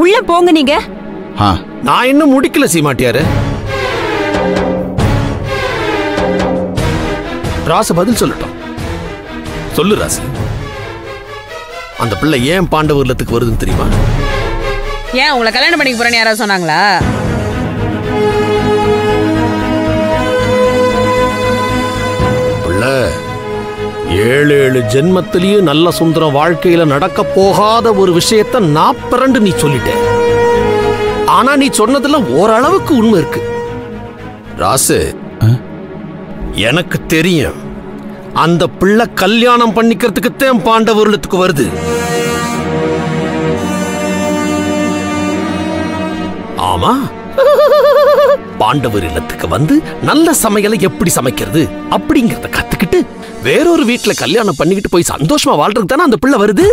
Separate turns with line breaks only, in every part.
உள்ள போங்க நீங்க.
நான் இன்னும் முடிக்கல சீமாட்டியாரு. ராச பதில் சொல்லட்டும். சொல்லு ராசு, அந்த பிள்ளை ஏன் பாண்டவர் இல்லத்துக்கு வருதுன்னு தெரியுமா?
ஏன் உங்களை கல்யாணம் பண்ணிக்க போறேன்னு யாராவது சொன்னாங்களா?
பிள்ளை 7 ஜென்மத்திலேயும் நல்ல சுந்தர வாழ்க்கையில நடக்க போகாத ஒரு விஷயத்த நான் பிறண்டு நீ சொல்லிட்ட. ஆனா நீ சொன்னதுல ஓரளவுக்கு உண்மை இருக்கு ராசு. எனக்கு தெரியும் அந்த பிள்ளை கல்யாணம் பண்ணிக்கிறதுக்கு தான் பாண்டவர் இல்லத்துக்கு வருது. ஆமா, பாண்டவர் இல்லத்துக்கு வந்து நல்ல சமையலை எப்படி சமைக்கிறது அப்படிங்கறத கத்துக்கிட்டு வேறொரு வீட்டுல கல்யாணம் பண்ணிக்கிட்டு போய் சந்தோஷமா வாழ்றதுக்கு தானே அந்த பிள்ளை வருது.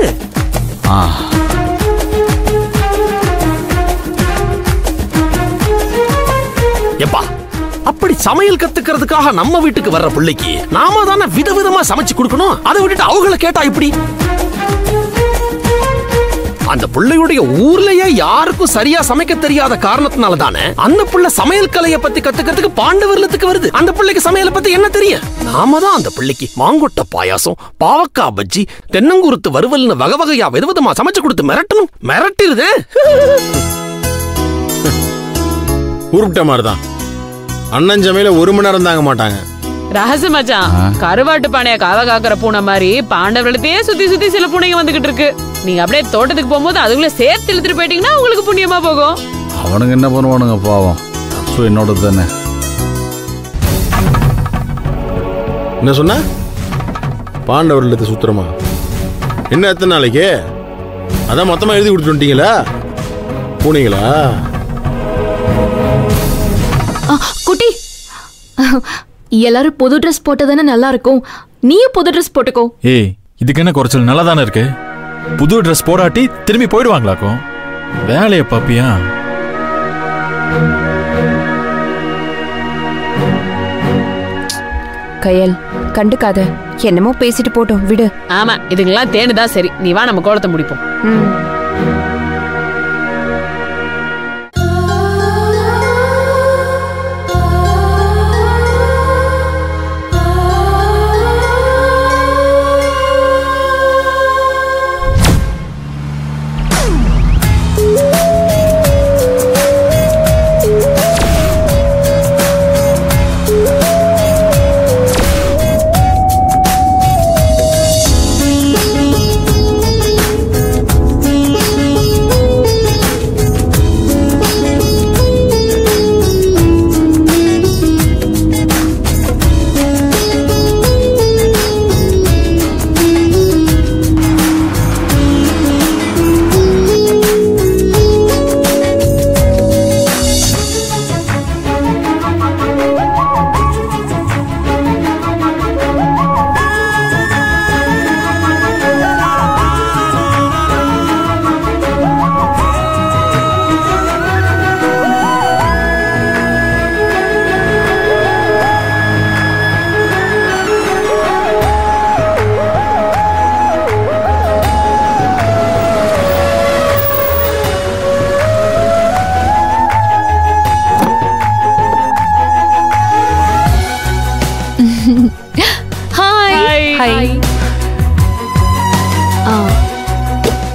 எப்பா, அப்படி சமையல் கத்துக்கிறதுக்காக நம்ம வீட்டுக்கு வர்ற பிள்ளைக்கு நாம தானே விதவிதமா சமைச்சு கொடுக்கணும். அதை விட்டுட்டு அவங்கள கேட்டா எப்படி? அந்த பிள்ளையுடைய ஊர்லயே யாருக்கும் சரியா சமைக்க தெரியாத காரணத்தினால தானே அந்த பிள்ளை சமையல் கலையை பத்தி கத்துக்கிறதுக்கு பாண்டவர் இல்லத்துக்கு வருது. அந்த பிள்ளைக்கு சமையலை பத்தி என்ன தெரியும்? நாம தான் அந்த பிள்ளைக்கு மாங்கொட்டை பாயாசம், பாவக்காய் பஜ்ஜி, தென்னங்குருத்து வறுவல்னு வகை வகையா விதவிதமா சமைச்சு கொடுத்து மிரட்டணும். மிரட்டிருது.
உருப்பிட்ட மாதிரிதான் அண்ணன் சமையல 1 மணி நேரம் தாங்க மாட்டாங்க.
ரகசிய மச்சான், கருவாட்டு பானைய காவ காக்கிற பூனை மாதிரி பாண்டவர்களத்தையே சுத்தி சுத்தி சில பூனைங்க வந்துகிட்டு இருக்கு. நீங்க அப்படியே தோட்டத்துக்கு போகும்போது அதுக்குள்ள சேர்த்து இழுத்துட்டு போயிட்டீங்கன்னா உங்களுக்கு புண்ணியமா போகும்.
அவனுங்க என்ன பண்ணுவானுங்க பாவம். என்னோட தானே.
என்ன சொன்ன? பாண்டவர் இல்லத்தை சுத்திரமா? என்ன எத்தனை நாளைக்கு? அதான் மொத்தமா எழுதி கொடுத்துட்டீங்களா? பூனைங்களா?
குட்டி, எல்லாரும் புது ட்ரெஸ் போட்டதானே நல்லா இருக்கும். நீயும் புது ட்ரெஸ் போட்டுக்கோ.
ஏய், இதுக்கு என்ன குறைச்சல்? நல்லா தானே இருக்கு. புது ட்ரெஸ் போடாட்டி திரும்பி போயிடுவாங்களாக்கும். வேலையை பாப்பியா?
கயல், கண்டுக்காத. என்னமோ பேசிட்டு போட்டோம், விடு.
ஆமா, இதுக்கெல்லாம் தேனுதான் சரி. நீ வா, நம்ம கோலத்தை முடிப்போம்.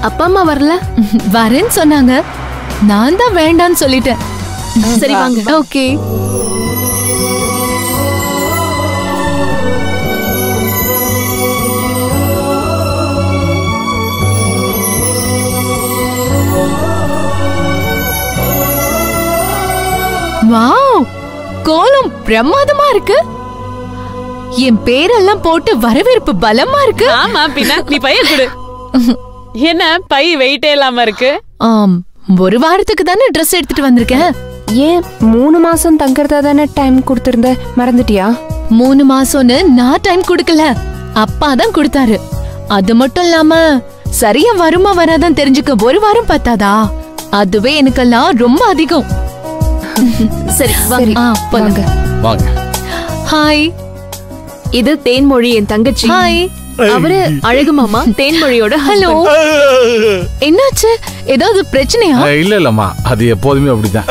அப்பா அம்மா வரல?
வரேன்னு சொன்னாங்க. நான் தான் வேண்டான்னு சொல்லிட்டேன்.
சரி வாங்க.
ஓகே. வாவ், கோலம் பிரமாதமா இருக்கு. என் பேரெல்லாம் போட்டு வரவேற்பு பலமா இருக்கு.
ஆமா, பின்ன நீ பைய கொடு. என்ன பை வெயிட்டே இல்லாம இருக்கு?
ஒரு வாரத்துக்கு தானே ட்ரெஸ் எடுத்துட்டு வந்திருக்கேன்.
ஏன் 3 மாசம் தங்கறதா தானே டைம் கொடுத்திருந்த, மறந்துட்டியா?
3 மாசம்னு நான் டைம் கொடுக்கல, அப்பா தான் கொடுத்தாரு. அது மட்டும் இல்லாம சரியா வருமா வராதான் தெரிஞ்சுக்க 1 வாரம் பத்தாதா? அதுவே எனக்கெல்லாம் ரொம்ப அதிகம்.
சரி
போங்க.
வாங்க.
ஹாய்,
இது தேன்மொழி, என் தங்கச்சி.
ஹாய்.
அவரு அழகு மாமா தேன்மொழியோட
ஹலோ என்னாச்சு ஏதாவது பிரச்சனையா
இல்ல இல்லம்மா அது எப்போதுமே அப்படிதான்.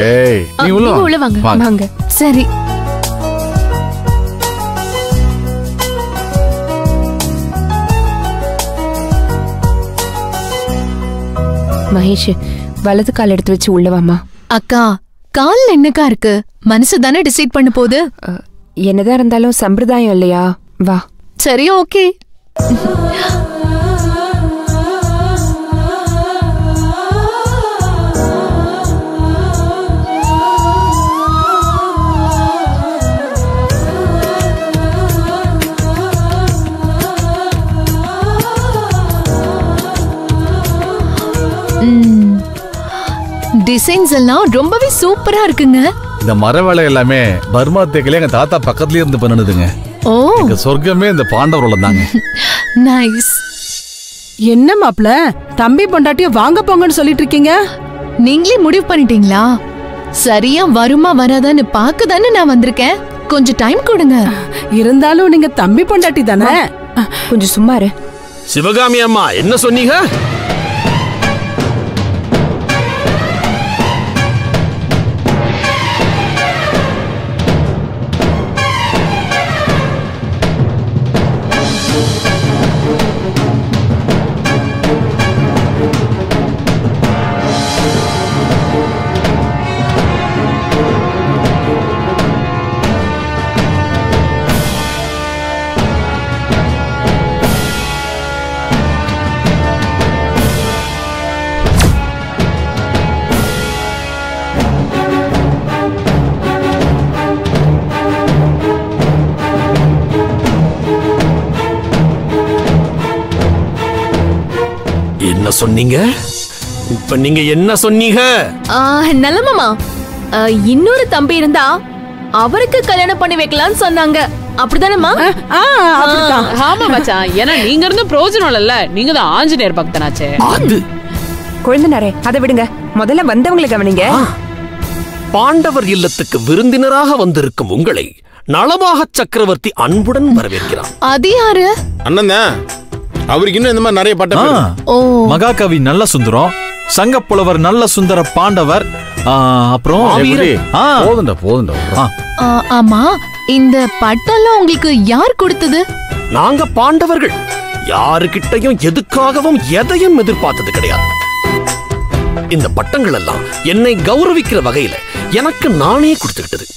ஏய் நீ
உள்ள வாங்க
வாங்க.
சரி
மகேஷ், வலது கால் எடுத்து வச்சு உள்ள வாமா.
அக்கா கால்ல என்னக்கா இருக்கு? மனசு தானே டிசைட் பண்ண போகுது.
என்னதான் இருந்தாலும் சம்பிரதாயம் இல்லையா? வா.
சரி ஓகே. டிசைன்ஸ் எல்லாம் ரொம்பவே சூப்பரா இருக்குங்க.
இந்த மர வேலை எல்லாமே பர்மா தேக்கல எங்க தாத்தா பக்கத்துலயே இருந்து பண்ணுதுங்க.
ஓ
எங்க சொர்க்கமே இந்த பாண்டவர்கள் தாங்க.
நைஸ்.
என்ன மாப்ள தம்பி பொண்டாட்டிய வாங்க போங்கன்னு சொல்லிட்டு இருக்கீங்க?
நீங்களே முடிவு பண்ணிட்டீங்களா? சரியா வருமா வராதான்னு பார்க்க தானே நான் வந்திருக்கேன். கொஞ்சம் டைம் கொடுங்க.
இருந்தாலும் நீங்க தம்பி பொண்டாட்டி தானே?
கொஞ்சம் சும்மா இரு.
சிவகாமி அம்மா என்ன சொன்னீங்க? என்ன சொன்னீங்க? இப்ப நீங்க என்ன சொன்னீங்க?
நல்ல மாமா, இன்னொரு தம்பி இருந்தா அவருக்கு கல்யாணம் பண்ணி வைக்கலாம்னு சொன்னாங்க. அப்படிதானேமா?
ஆமா மச்சான், ஏன்னா நீங்க இருந்து பிரயோஜனம் இல்ல. நீங்க தான் ஆஞ்சநேயர் பக்தனாச்சே.
அது
குழந்தைனாரே, அதை விடுங்க. முதல்ல வந்தவங்களை கவனிங்க.
பாண்டவர் இல்லத்துக்கு விருந்தினராக வந்திருக்கும் உங்களை நலமாக சக்கரவர்த்தி அன்புடன் வரவேற்கிறார்.
அது யாரு?
அண்ணன் தான். அவருக்கு இன்னும் இந்த மாதிரி நிறைய பட்டம்.
ஓ
மகாகவி நல்ல சுந்தரம், சங்க புலவர் நல்ல சுந்தர பாண்டவர், அப்புறம்
போதுண்டா போதுண்டா.
ஆமா, இந்த பட்டம்லாம் உங்களுக்கு யார் கொடுத்தது?
நாங்க பாண்டவர்கள் யாருகிட்டையும் எதுக்காகவும் எதையும் எதிர்பார்த்தது கிடையாது. இந்த பட்டங்கள் எல்லாம் என்னை கௌரவிக்கிற வகையில எனக்கு நானே கொடுத்துக்கிட்டது.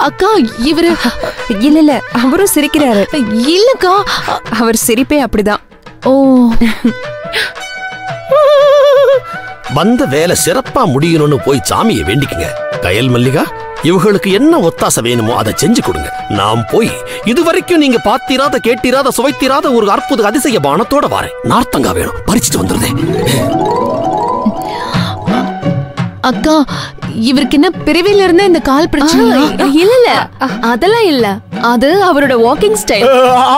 அக்கா இவரு
இல்ல இல்ல, அவரும் சிரிக்கிறாரு.
இல்லக்கா,
அவர் சிரிப்பே அப்படிதான்.
ஓ
வந்த வேலை சிறப்பா முடியணும்னு போய் சாமியை வேண்டிக்குங்க. கயல் மல்லிகா, இவங்களுக்கு என்ன ஒத்தாசை வேணுமோ அதை செஞ்சு கொடுங்க. நாம் போய் இதுவரைக்கும் நீங்க பாத்திராத கேட்டிராத சுவைத்திராத ஒரு அற்புத அதிசய பானத்தோட வரேன். நார்த்தங்கா வேணும், பறிச்சுட்டு வந்துருந்தேன்.
அக்கா, இவருக்கு என்ன பிறவில இருந்த இந்த கால் பிரச்சனை?
இல்ல இல்ல, அதெல்லாம் இல்ல. அது அவரோட வாக்கிங் ஸ்டைல்.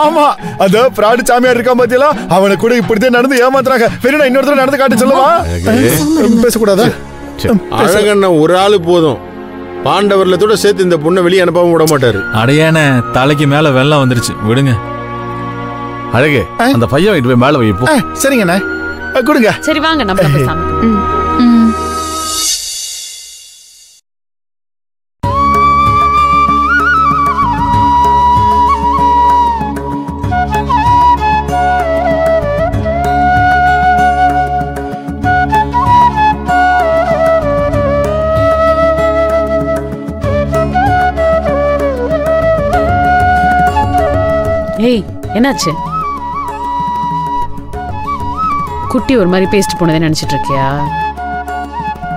ஆமா, அத பிராடு சாமியார் இருக்கா பாத்தியா, அவனை கூட இப்படிதான் நடந்து ஏமாத்துறாங்க. வேற இன்னொரு தடவை நடந்து காட்டி சொல்லவா? பேசக்கூடாதா?
அழகண்ண ஒரு ஆளு போதும். பாண்டவர்லத்தோட சேர்த்து இந்த பொண்ணை வெளியே அனுப்பாம விட மாட்டாரு.
அடையான தலைக்கு மேல வெள்ளம் வந்துருச்சு, விடுங்க.
அழகு, அந்த பையன் வீட்டு போய் மேல வைப்போ.
சரிங்கண்ணே, கொடுங்க.
சரி வாங்க, நம்ம போய் சாமி. ஏய், என்னாச்சு? குட்டி ஒரு மாதிரி பேஸ்ட் போனதே நினைச்சிட்டு இருக்கியா?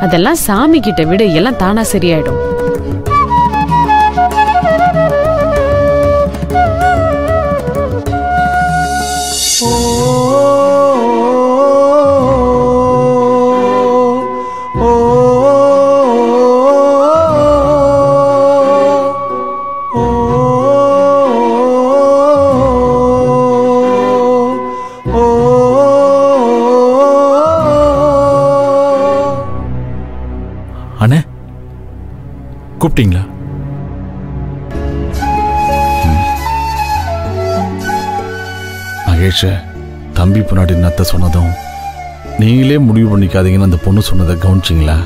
அதெல்லாம் சாமி கிட்ட விட, எல்லாம் தானா சரியாயிடும்.
கூப்பிட்டீங்களா?
மகேஷ், தம்பி பொன்னாடி நத்த சொன்னதும் நீங்களே முடிவு பண்ணிக்காதீங்கன்னு அந்த பொண்ணு சொன்னதை கவனிச்சிங்களா?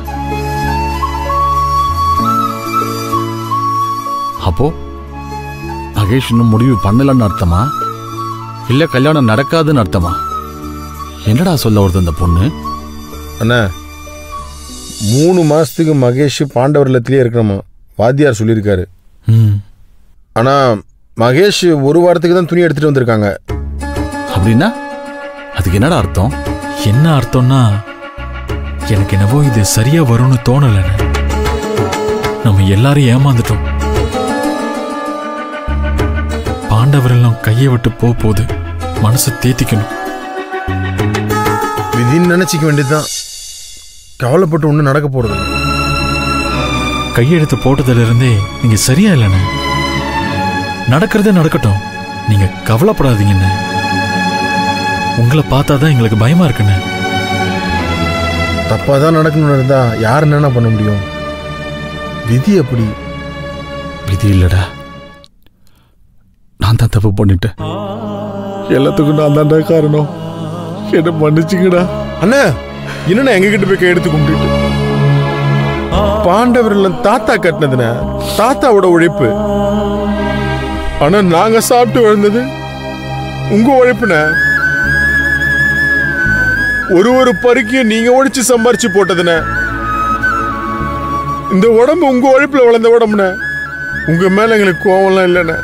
அப்போ மகேஷ் இன்னும் முடிவு பண்ணலன்னு அர்த்தமா? இல்ல கல்யாணம் நடக்காதுன்னு அர்த்தமா? என்னடா சொல்ல வருது அந்த பொண்ணு?
அண்ணா, 3 மாசத்துக்கு மகேஷ் பாண்டவர் இல்லத்திலே இருக்கணுமா வாத்தியார் சொல்லியிருக்காரு. ஆனா மகேஷ் 1 வாரத்துக்கு தான் துணி எடுத்துட்டு வந்திருக்காங்க.
அப்படின்னா அதுக்கு என்னடா அர்த்தம்?
என்ன அர்த்தம்னா, எனக்கு என்னவோ இது சரியா வரும்னு தோணல. நம்ம எல்லாரும் ஏமாந்துட்டோம். பாண்டவரெல்லாம் கையை விட்டு போகுது. மனசை தேத்திக்கணும்.
விதின்னு நினைச்சிக்க வேண்டியதுதான். கவலைப்பட்டு ஒன்றும் நடக்க போறது.
கையெழுத்து போட்டதுல இருந்தே நீங்க சரியா இல்லைண்ணே. நடக்கிறதே நடக்கட்டும், நீங்க கவலைப்படாதீங்கண்ணே. உங்களை பார்த்தாதான் எங்களுக்கு பயமா இருக்குண்ணே.
தப்பாதான் நடக்கணும்னு இருந்தா யார் என்ன பண்ண முடியும்? விதி அப்படி.
விதி இல்லடா, நான் தான் தப்பு பண்ணிட்டேன்.
எல்லாத்துக்கும் நான் தான்டா காரணம். என்ன மன்னிச்சுங்கடா.
அண்ணா, என்னண்ணா எங்ககிட்ட போய் கையெடுத்து கும்பிட்டு? பாண்டவர்கள் தாத்தா கட்டினதுன தாத்தாவோட உழைப்பு. ஆனா நாங்க சாப்பிட்டு வளர்ந்தது உங்க உழைப்புன. ஒரு பருக்கியும் நீங்க ஒழிச்சு சம்பாரிச்சு போட்டதுன. இந்த உடம்பு உங்க உழைப்புல வளர்ந்த உடம்புன. உங்க மேல எங்களுக்கு கோவம்லாம் இல்லைண்ண.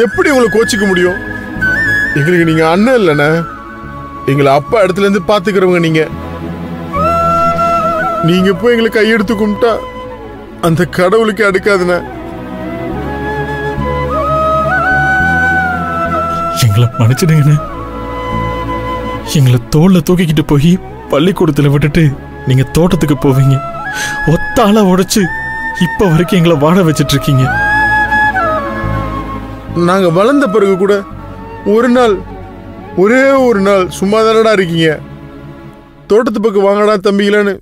எப்படி உங்களை கோச்சிக்க முடியும்? எங்களுக்கு நீங்க அண்ணன் இல்லைண்ண, எங்களை அப்பா இடத்துல இருந்து பாத்துக்கிறவங்க. நீங்க போய் எங்களை கையெடுத்து கும்பிட்டா அந்த கடவுளுக்கு அடுக்காதுண்ண.
எங்களை மன்னிச்சிடுங்கண்ணே. எங்களை தோல்ல தூக்கிக்கிட்டு போய் பள்ளிக்கூடத்துல விட்டுட்டு நீங்க தோட்டத்துக்கு போவீங்க. ஒத்தாள உடைச்சு இப்ப வரைக்கும் எங்களை வாழ வச்சிட்டு இருக்கீங்க.
நாங்க வளர்ந்த பிறகு கூட ஒரே ஒரு நாள் சும்மா தானடா இருக்கீங்க. தோட்டத்து பக்கம் வாங்கடா தம்பிங்களான்னு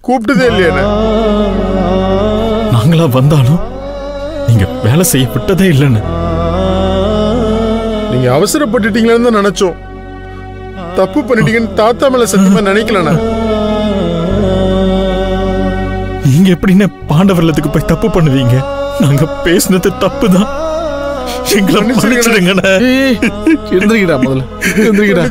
கூப்பிட்டதே இல்லையா?
நாங்களா வந்தாலும் நீங்க வேலை செய்ய விட்டதே இல்லைன்னு.
நீங்க அவசரப்பட்டுட்டீங்களான்னு தான் நினைச்சோம். தப்பு பண்ணிட்டீங்கன்னு தாத்தா மேல சத்தியமா நினைக்கலண்ணா.
நீங்க எப்படின்னு பாண்டவர்லத்துக்கு போய் தப்பு பண்ணுவீங்க? நாங்க பேசினது தப்பு தான். எங்களை மன்னிச்சிடுங்கண்ணே.
எந்திரிக்கடா, முதல்ல எந்திரிக்கடா.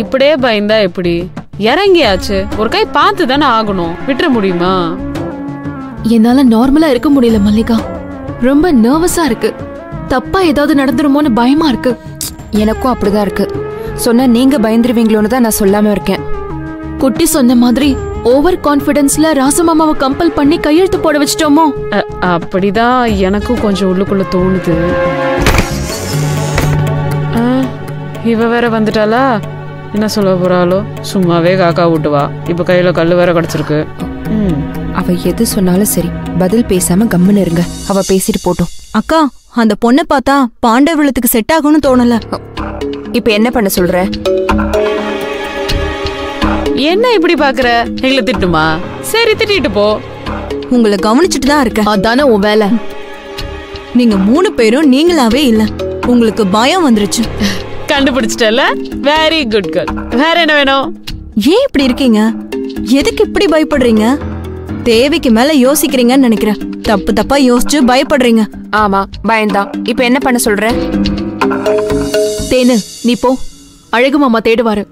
இப்படியே பயந்தா எப்படி? இறங்கியாச்சு, ஒரு கை பார்த்து தானே ஆகணும். விட்டுற முடியுமா?
என்னால நார்மலா இருக்க முடியல மல்லிகா. ரொம்ப நர்வஸா இருக்கு. தப்பா ஏதாவது நடந்துருமோன்னு பயமா இருக்கு.
எனக்கும் அப்படிதான் இருக்கு. சொன்னா நீங்க பயந்துருவீங்களோன்னு தான் நான் சொல்லாம இருக்கேன்.
குட்டி சொன்ன மாதிரி ஓவர் கான்ஃபிடன்ஸ்ல ராசமாமாவை கம்பல் பண்ணி கையெழுத்து போட வச்சிட்டோமோ?
அப்படிதான் எனக்கும் கொஞ்சம் உள்ளுக்குள்ள தோணுது. இவ வேற வந்துட்டாளா? என்ன சொல்ல போறாளோ? சும்மாவே காக்கா விட்டுவா. இப்ப கையில கல்லு வேற கிடைச்சிருக்கு.
அவ எது சொன்னாலும் சரி, பதில் பேசாம கம்முன்னு இருங்க. அவ பேசிட்டு போட்டோம்.
அக்கா, அந்த பொண்ணை பார்த்தா பாண்டவர்களுக்கு செட் ஆகும்னு தோணல.
இப்ப என்ன பண்ண சொல்ற?
என்ன இப்படி பாக்குற? எங்களை திட்டுமா? சரி, திட்டிட்டு போ.
உங்களை கவனிச்சுட்டு தான் இருக்கேன்.
அதானே உன் வேலை.
நீங்க 3 பேரும் நீங்களாவே இல்ல. உங்களுக்கு பயம் வந்துருச்சு.
கண்டுபிடிச்சிட்டல? Very good girl. வேற என்ன வேணும்?
ஏன் இப்படி இருக்கீங்க? எதுக்கு இப்படி பயப்படுறீங்க? தேவைக்கு மேல யோசிக்கிறீங்கன்னு நினைக்கிறேன். தப்பா யோசிச்சு பயப்படுறீங்க.
ஆமா, பயந்தான். இப்ப என்ன பண்ண சொல்ற?
தேனு, நீ போ. அழகு மாமா தேடுவாரு.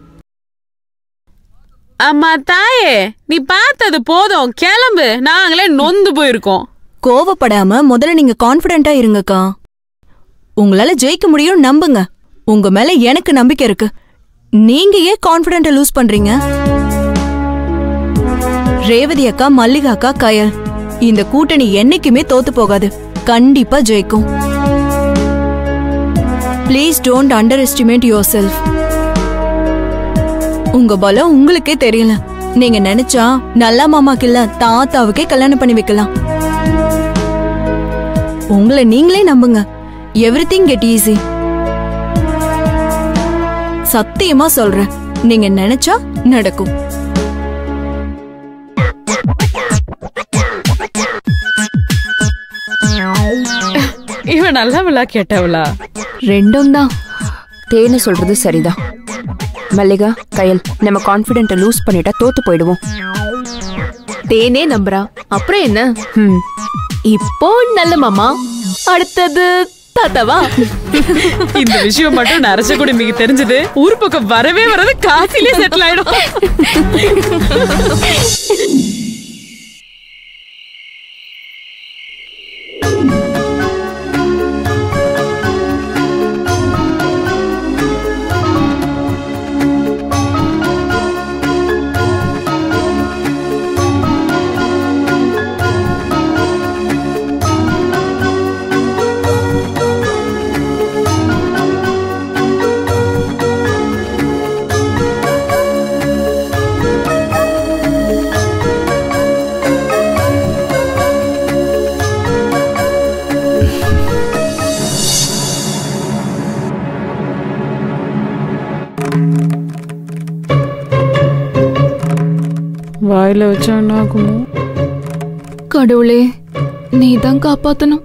அம்மா தாயே, நீ பார்த்தது போதும், கிளம்பு. நாங்களே நொந்து போயிருக்கோம்.
கோவப்படாம முதல்ல நீங்க கான்பிடென்ட்டா இருங்கக்கா. உங்களால ஜெயிக்க முடியும், நம்புங்க. உங்க மேல எனக்கு நம்பிக்கை இருக்கு. நீங்க ஏன் கான்பிடென்ட்ட லூஸ் பண்றீங்க? ரேவதி அக்கா, மல்லிகா அக்கா, கயல், இந்த கூட்டணி என்னைக்குமே தோத்து போகாது. கண்டிப்பா ஜெயிக்கும். Please don't under estimate your self. உங்க பலம் உங்களுக்கே தெரியல. நீங்க நினைச்சா நல்ல மாமாக்கு இல்ல தாத்தாவுக்கே கல்யாணம் பண்ணி வைக்கலாம். உங்களை நீங்களே நம்புங்க. Everything get easy. சத்தியமா சொல்றேன், நீங்க நினைச்சா நடக்கும்.
இவன் நல்லவளா கேட்டவளா?
ரெண்டும் தான். தேனு சொல்றது சரிதான். மல்லிகா, கயல், நம்ம கான்ஃபிடென்ட்டை லூஸ் பண்ணிட்டா தோத்து போயிடுவோம்.
தேனே நம்புறா, அப்புறம் என்ன? இப்போ நல்ல மாமா, அடுத்தது தாத்தாவா?
இந்த விஷயம் மட்டும் நரச குடும்பிக்கு தெரிஞ்சது ஊர் பக்கம் வரவே வராது, காசிலே செட்டில் ஆயிடும். வாயில வச்சா என்ன ஆகுமோ?
கடவுளே, நீ தான் காப்பாத்தணும்.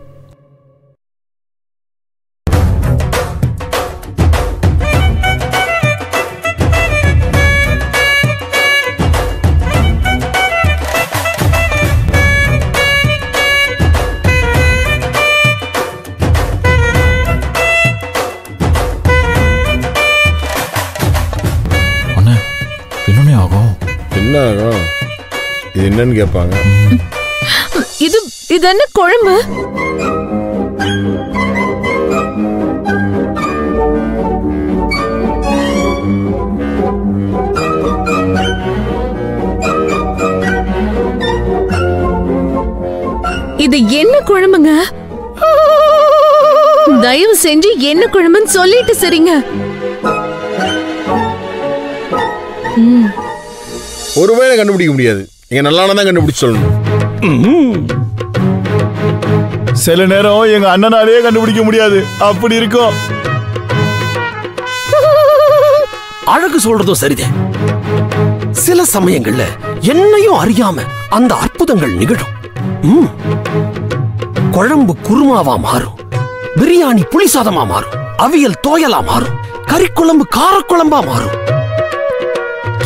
அண்ணே, என்னண்ணே ஆகும்?
என்ன ஆகும்? இது என்னன்னு கேட்பாங்க.
இது என்ன குழம்பு? இது என்ன குழம்புங்க? தயவு செஞ்சு என்ன குழம்புன்னு சொல்லிட்டு சரிங்க.
ஒருவேளை கண்டுபிடிக்க முடியாது. நீங்க நல்லானதான் கண்டுபிடிச்சு சொல்லணும்.
சில நேரம் எங்க அண்ணனாலே கண்டுபிடிக்க முடியாது, அப்படி இருக்கும்.
அழகு சொல்றதும் சரிதான். சில சமயங்கள்ல என்னையும் அறியாம அந்த அற்புதங்கள் நிகழும். குழம்பு குருமாவா மாறும், பிரியாணி புளிசாதமா மாறும், அவியல் தோயலா மாறும், கறிக்குழம்பு காரக்குழம்பா மாறும்.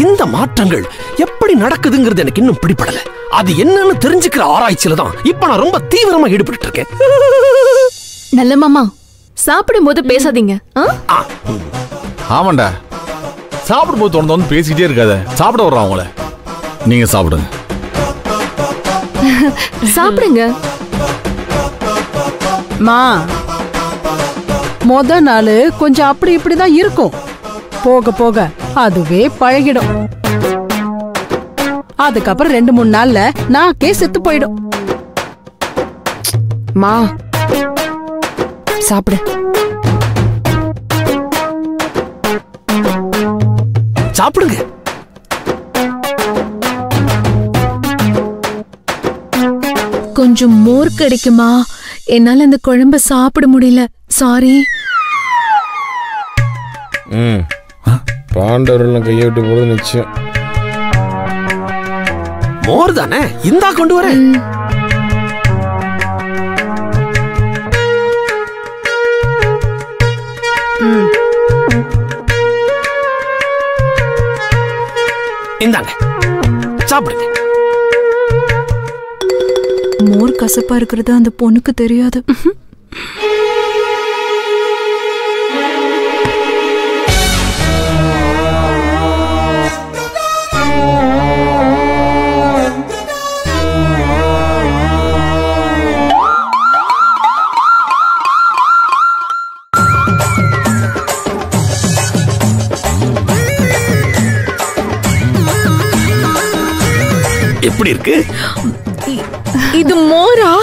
இந்த மாற்றங்கள் எப்படி நடக்குதுங்கிறது எனக்கு இன்னும் பிடிபடல. அது என்னன்னு தெரிஞ்சுக்கிற ஆராய்ச்சியில தான் இப்ப நான் ரொம்ப தீவிரமா ஈடுபட்டு இருக்கேன்.
நல்ல மாமா, சாப்பிடும் போது பேசாதீங்க.
ஆமாண்டா, சாப்பிடும்போது தொடர்ந்து பேசிக்கிட்டே இருக்காத. சாப்பிட வர்றான் அவங்கள. நீங்க சாப்பிடுங்க.
சாப்பிடுங்க.
மா, முத நாள் கொஞ்சம் அப்படி இப்படிதான் இருக்கும். போக போக அதுவே பழகிடும். அதுக்கப்புறம் 2-3 நாள்ல நாக்கே செத்து போயிடும்.
மா, சாப்பிடு.
சாப்பிடுங்க.
கொஞ்சம் மோர் கிடைக்குமா? என்னால இந்த குழம்பு சாப்பிட முடியல. சாரி.
பாண்டவர்கள் கையை விட்டு போறது நிச்சயம்.
மோர் தானே, இந்தா கொண்டு வரேன். இந்தாங்க, சாப்பிடுங்க.
மோர் கசப்பா இருக்கிறது அந்த பொண்ணுக்கு தெரியாது.
எப்படி இருக்கு?
இது மோரா?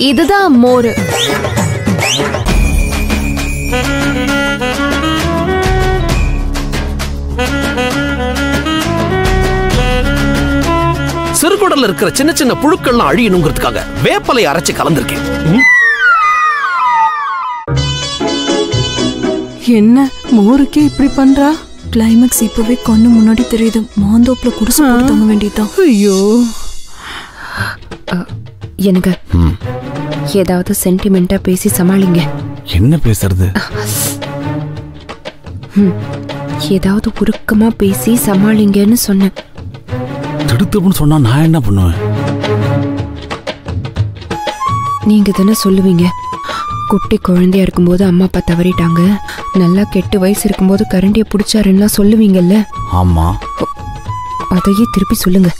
இதுதான் மோர்.
குடல்ல இருக்கிற சின்ன சின்ன புழுக்கள்லாம் அழியணுங்கிறதுக்காக வேப்பலை அரைச்சு கலந்திருக்கேன்.
என்ன மோருக்கே இப்படி பண்றா?
கிளைமேக்ஸ் இப்பவே கண்ணு முன்னாடி தெரியுது. மாந்தோப்புல குடிசை போட்டு தங்க வேண்டியதுதான்.
ஐயோ
எனக்கு ஏதாவது சென்டிமெண்டா பேசி சமாளிங்க.
என்ன பேசுறது?
ஏதாவது உருக்கமா பேசி சமாளிங்கன்னு சொன்னேன்.
திடுத்துப்புன்னு சொன்னா நான் என்ன பண்ணுவேன்?
நீங்க தானே சொல்லுவீங்க, குட்டி குழந்தையா இருக்கும்போது அம்மா அப்பா தவறிட்டாங்க, நல்லா கெட்டு வயசு இருக்கும்போது கரண்டிய பிடிச்சாருன்னா சொல்லுவீங்கல்ல.
ஆமா,
அதையே திருப்பி சொல்லுங்க.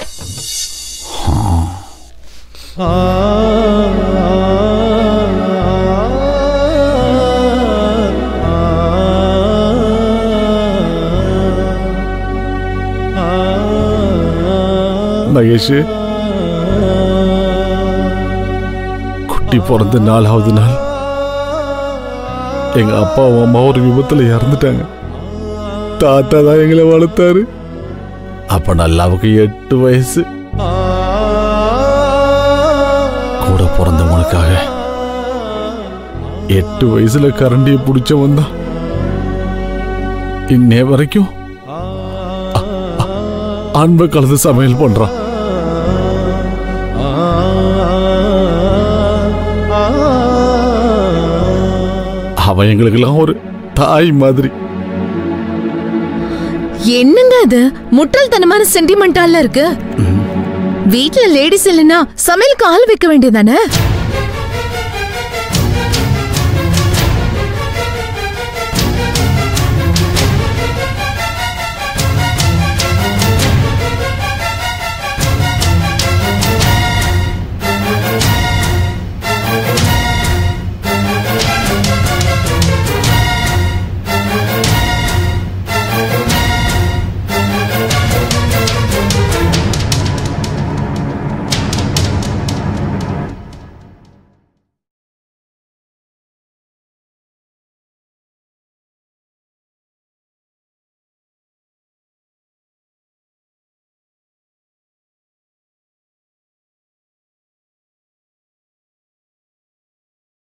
மகேஷ், குட்டி பிறந்த 4வது நாள் எங்க அப்பாவும் அம்மா ஒரு விபத்துல இறந்துட்டாங்க. தாத்தா தான் எங்களை வளர்த்தாரு. அப்ப நல்லாவுக்கு 8 வயசு. கூட பிறந்தவனுக்காக 8 வயசுல கரண்டிய பிடிச்சவன் தான் இன்னே வரைக்கும் அன்பை கலந்து சமையல் பண்றான். அவன் எங்களுக்கெல்லாம் ஒரு தாய் மாதிரி.
என்னங்க அது முட்டாள்தனமான சென்டிமெண்டால இருக்கு? வீட்ல லேடிஸ் இல்லைன்னா சமையலுக்கு ஆள் வைக்க வேண்டியதானே?